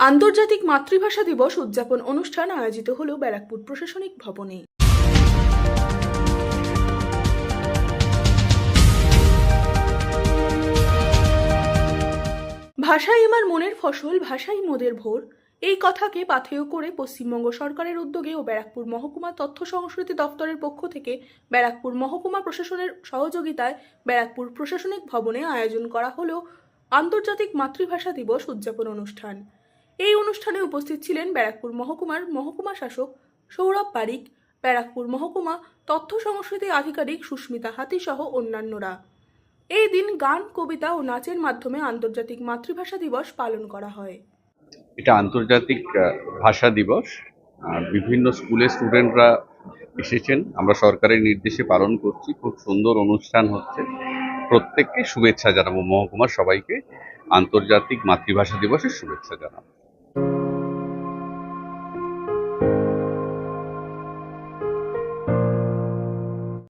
আন্তর্জাতিক মাতৃভাষা দিবস উদযাপন অনুষ্ঠান আয়োজিত হলো ব্যারাকপুর প্রশাসনিক ভবনে। ভাষাই আমার মনের ফসল, ভাষাই মোদের ভোর, এই কথাকে পাথেয় করে পশ্চিমবঙ্গ সরকারের উদ্যোগে ও ব্যারাকপুর মহকুমা তথ্য সংস্কৃতি দপ্তরের পক্ষ থেকে ব্যারাকপুর মহকুমা প্রশাসনের সহযোগিতায় ব্যারাকপুর প্রশাসনিক ভবনে আয়োজন করা হলো আন্তর্জাতিক মাতৃভাষা দিবস উদযাপন অনুষ্ঠান। এই অনুষ্ঠানে উপস্থিত ছিলেন ব্যারাকপুর মহকুমার মহকুমা শাসক সৌরভ পারিক, ব্যারাকপুর মহকুমা তথ্য সংস্কৃতি আধিকারিক সুস্মিতা হাতি সহ অন্যান্যরা। এই দিন গান, কবিতা ও নাচের মাধ্যমে আন্তর্জাতিক মাতৃভাষা দিবস পালন করা হয়। এটা আন্তর্জাতিক ভাষা দিবস। বিভিন্ন স্কুলের স্টুডেন্টরা এসেছেন, আমরা সরকারের নির্দেশে পালন করছি। খুব সুন্দর অনুষ্ঠান হচ্ছে। প্রত্যেককে শুভেচ্ছা জানাবো, মহকুমার সবাইকে আন্তর্জাতিক মাতৃভাষা দিবসের শুভেচ্ছা জানাবো।